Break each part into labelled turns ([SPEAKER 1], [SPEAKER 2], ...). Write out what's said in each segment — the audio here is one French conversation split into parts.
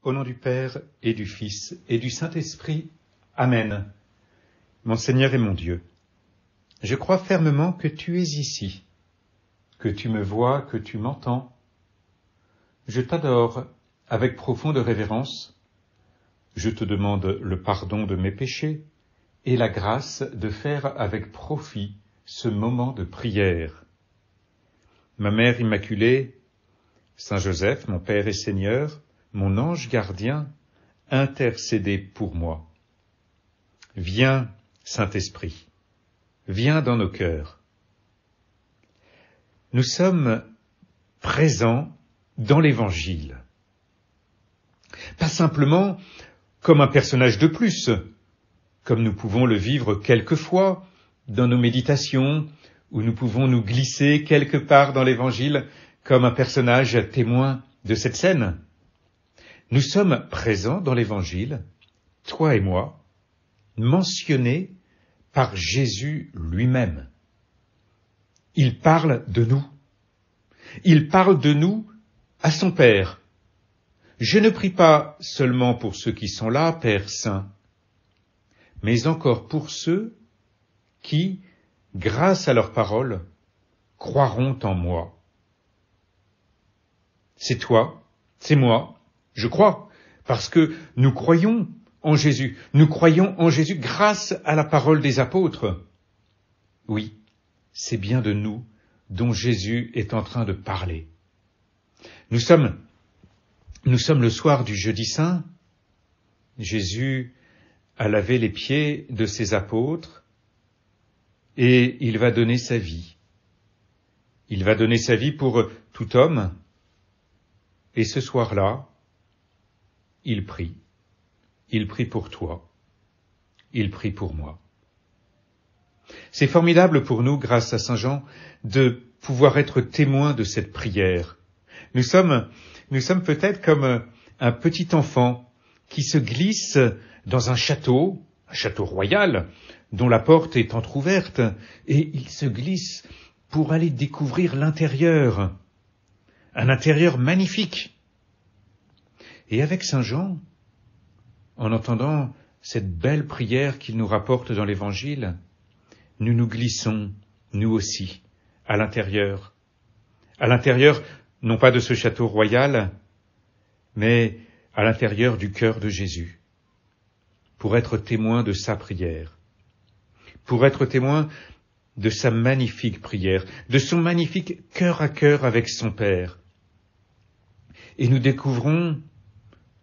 [SPEAKER 1] Au nom du Père et du Fils et du Saint-Esprit. Amen. Mon Seigneur et mon Dieu, je crois fermement que tu es ici, que tu me vois, que tu m'entends. Je t'adore avec profonde révérence. Je te demande le pardon de mes péchés et la grâce de faire avec profit ce moment de prière. Ma Mère Immaculée, Saint Joseph, mon Père et Seigneur, mon ange gardien, intercédez pour moi. Viens, Saint-Esprit, viens dans nos cœurs. Nous sommes présents dans l'Évangile. Pas simplement comme un personnage de plus, comme nous pouvons le vivre quelquefois dans nos méditations, où nous pouvons nous glisser quelque part dans l'Évangile comme un personnage témoin de cette scène. Nous sommes présents dans l'Évangile, toi et moi, mentionnés par Jésus lui-même. Il parle de nous. Il parle de nous à son Père. Je ne prie pas seulement pour ceux qui sont là, Père Saint, mais encore pour ceux qui, grâce à leur parole, croiront en moi. C'est toi, c'est moi, je crois, parce que nous croyons en Jésus. Nous croyons en Jésus grâce à la parole des apôtres. Oui, c'est bien de nous dont Jésus est en train de parler. Nous sommes le soir du jeudi saint. Jésus a lavé les pieds de ses apôtres et il va donner sa vie. Il va donner sa vie pour tout homme. Et ce soir-là, il prie. Il prie pour toi. Il prie pour moi. C'est formidable pour nous, grâce à Saint Jean, de pouvoir être témoins de cette prière. Nous sommes peut-être comme un petit enfant qui se glisse dans un château royal, dont la porte est entr'ouverte, et il se glisse pour aller découvrir l'intérieur, un intérieur magnifique. Et avec Saint Jean, en entendant cette belle prière qu'il nous rapporte dans l'Évangile, nous nous glissons, nous aussi, à l'intérieur non pas de ce château royal, mais à l'intérieur du cœur de Jésus, pour être témoin de sa prière, pour être témoin de sa magnifique prière, de son magnifique cœur à cœur avec son Père. Et nous découvrons,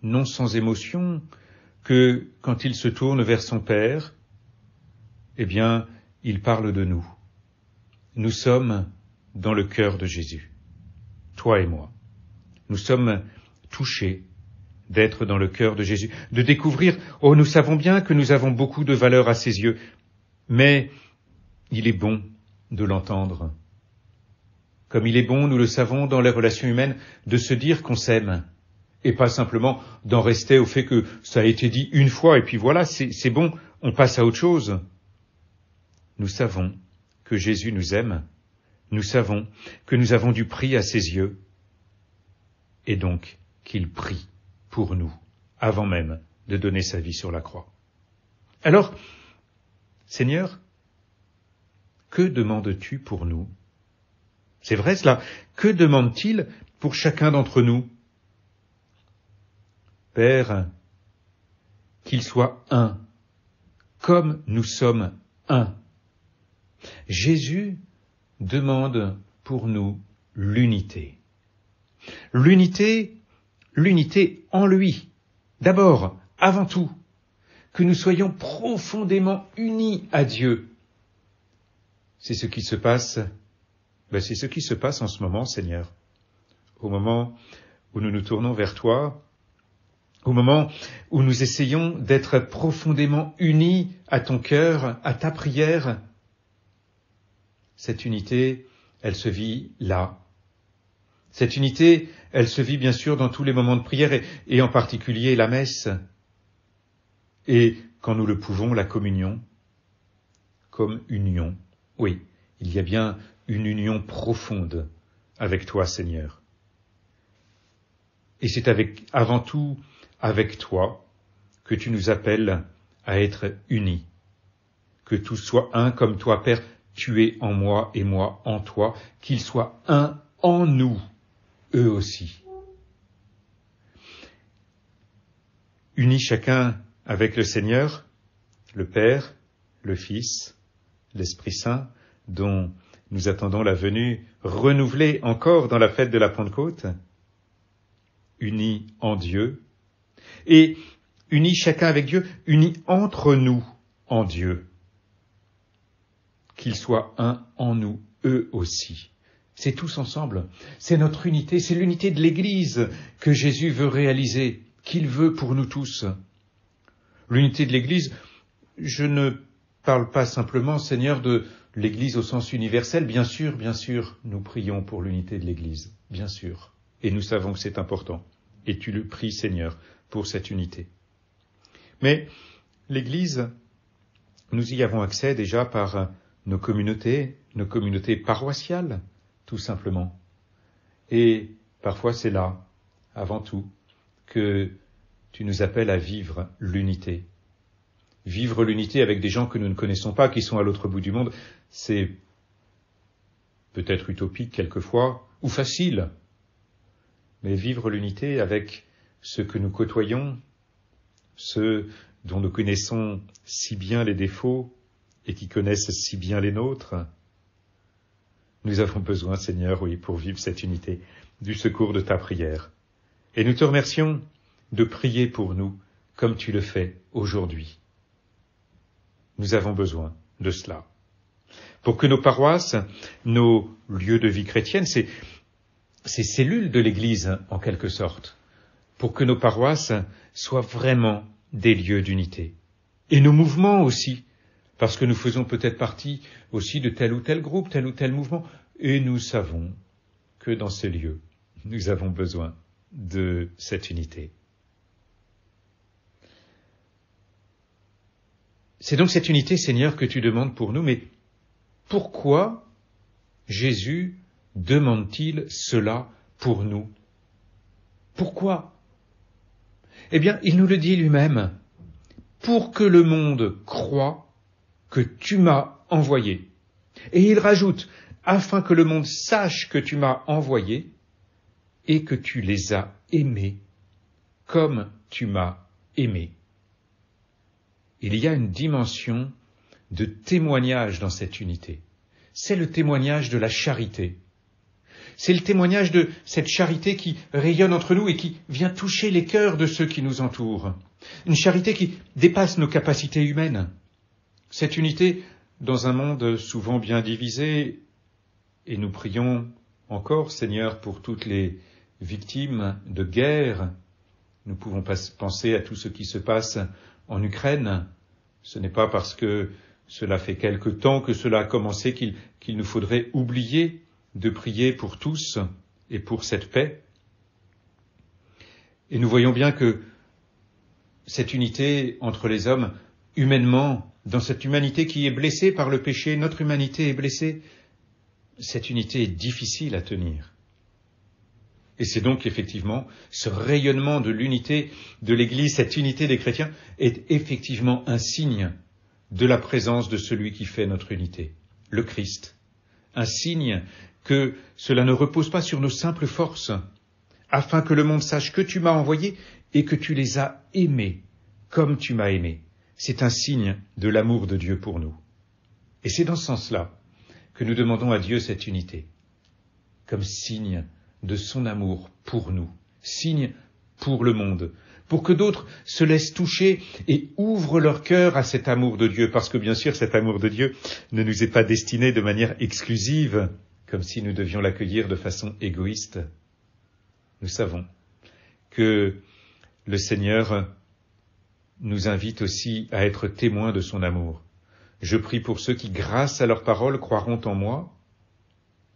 [SPEAKER 1] non sans émotion, que quand il se tourne vers son Père, eh bien, il parle de nous. Nous sommes dans le cœur de Jésus, toi et moi. Nous sommes touchés d'être dans le cœur de Jésus, de découvrir, nous savons bien que nous avons beaucoup de valeur à ses yeux, mais il est bon de l'entendre. Comme il est bon, nous le savons, dans les relations humaines, de se dire qu'on s'aime, et pas simplement d'en rester au fait que ça a été dit une fois, et puis voilà, c'est bon, on passe à autre chose. Nous savons que Jésus nous aime, nous savons que nous avons du prix à ses yeux, et donc qu'il prie pour nous, avant même de donner sa vie sur la croix. Alors, Seigneur, que demandes-tu pour nous? C'est vrai cela, que demande-t-il pour chacun d'entre nous? Père, qu'il soit un, comme nous sommes un. Jésus demande pour nous l'unité. L'unité en lui. D'abord, avant tout, que nous soyons profondément unis à Dieu. C'est ce qui se passe en ce moment, Seigneur. Au moment où nous nous tournons vers toi, au moment où nous essayons d'être profondément unis à ton cœur, à ta prière, cette unité, elle se vit là. Cette unité, elle se vit bien sûr dans tous les moments de prière et en particulier la messe. Et quand nous le pouvons, la communion, comme union. Oui, il y a bien une union profonde avec toi, Seigneur. Et c'est avant tout avec toi, que tu nous appelles à être unis. Que tout soit un comme toi, Père, tu es en moi et moi en toi, qu'ils soient un en nous, eux aussi. Unis chacun avec le Seigneur, le Père, le Fils, l'Esprit Saint, dont nous attendons la venue renouvelée encore dans la fête de la Pentecôte, unis en Dieu, et unis chacun avec Dieu, unis entre nous en Dieu, qu'ils soient un en nous, eux aussi. C'est tous ensemble, c'est notre unité, c'est l'unité de l'Église que Jésus veut réaliser, qu'il veut pour nous tous. L'unité de l'Église, je ne parle pas simplement, Seigneur, de l'Église au sens universel. Bien sûr, nous prions pour l'unité de l'Église, bien sûr. Et nous savons que c'est important. Et tu le pries, Seigneur, pour cette unité. Mais l'Église, nous y avons accès déjà par nos communautés paroissiales, tout simplement. Et parfois c'est là, avant tout, que tu nous appelles à vivre l'unité. Vivre l'unité avec des gens que nous ne connaissons pas, qui sont à l'autre bout du monde, c'est peut-être utopique quelquefois, ou facile. Mais vivre l'unité avec ceux que nous côtoyons, ceux dont nous connaissons si bien les défauts et qui connaissent si bien les nôtres, nous avons besoin, Seigneur, oui, pour vivre cette unité, du secours de ta prière. Et nous te remercions de prier pour nous comme tu le fais aujourd'hui. Nous avons besoin de cela. Pour que nos paroisses, nos lieux de vie chrétienne, ces cellules de l'Église, en quelque sorte, pour que nos paroisses soient vraiment des lieux d'unité. Et nos mouvements aussi, parce que nous faisons peut-être partie aussi de tel ou tel groupe, tel ou tel mouvement, et nous savons que dans ces lieux, nous avons besoin de cette unité. C'est donc cette unité, Seigneur, que tu demandes pour nous, mais pourquoi Jésus demande-t-il cela pour nous? Pourquoi? Eh bien, il nous le dit lui-même, pour que le monde croie que tu m'as envoyé. Et il rajoute, afin que le monde sache que tu m'as envoyé et que tu les as aimés comme tu m'as aimé. Il y a une dimension de témoignage dans cette unité. C'est le témoignage de la charité. C'est le témoignage de cette charité qui rayonne entre nous et qui vient toucher les cœurs de ceux qui nous entourent. Une charité qui dépasse nos capacités humaines. Cette unité, dans un monde souvent bien divisé, et nous prions encore, Seigneur, pour toutes les victimes de guerre. Nous pouvons penser à tout ce qui se passe en Ukraine. Ce n'est pas parce que cela fait quelque temps que cela a commencé qu'il nous faudrait oublier de prier pour tous et pour cette paix. Et nous voyons bien que cette unité entre les hommes, humainement, dans cette humanité qui est blessée par le péché, notre humanité est blessée, cette unité est difficile à tenir. Et c'est donc effectivement ce rayonnement de l'unité de l'Église, cette unité des chrétiens, est effectivement un signe de la présence de celui qui fait notre unité, le Christ. Un signe que cela ne repose pas sur nos simples forces, afin que le monde sache que tu m'as envoyé et que tu les as aimés comme tu m'as aimé. C'est un signe de l'amour de Dieu pour nous. Et c'est dans ce sens-là que nous demandons à Dieu cette unité, comme signe de son amour pour nous, signe pour le monde, pour que d'autres se laissent toucher et ouvrent leur cœur à cet amour de Dieu, parce que bien sûr cet amour de Dieu ne nous est pas destiné de manière exclusive, comme si nous devions l'accueillir de façon égoïste. Nous savons que le Seigneur nous invite aussi à être témoins de son amour. Je prie pour ceux qui, grâce à leur parole, croiront en moi.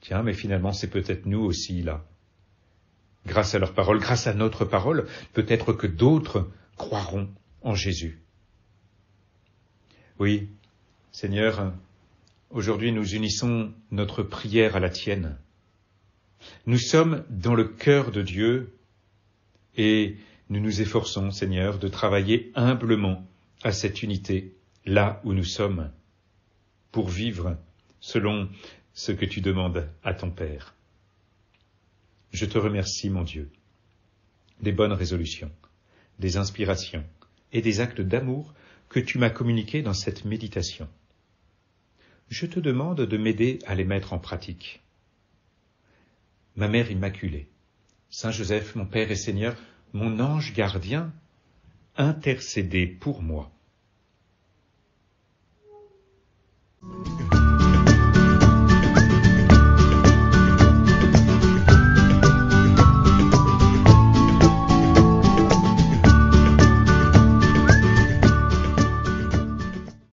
[SPEAKER 1] Tiens, mais finalement, c'est peut-être nous aussi, là. Grâce à leur parole, grâce à notre parole, peut-être que d'autres croiront en Jésus. Oui, Seigneur, aujourd'hui nous unissons notre prière à la tienne. Nous sommes dans le cœur de Dieu et nous nous efforçons, Seigneur, de travailler humblement à cette unité, là où nous sommes, pour vivre selon ce que tu demandes à ton Père. Je te remercie, mon Dieu, des bonnes résolutions, des inspirations et des actes d'amour que tu m'as communiqués dans cette méditation. Je te demande de m'aider à les mettre en pratique. Ma Mère Immaculée, Saint Joseph, mon Père et Seigneur, mon ange gardien, intercédez pour moi.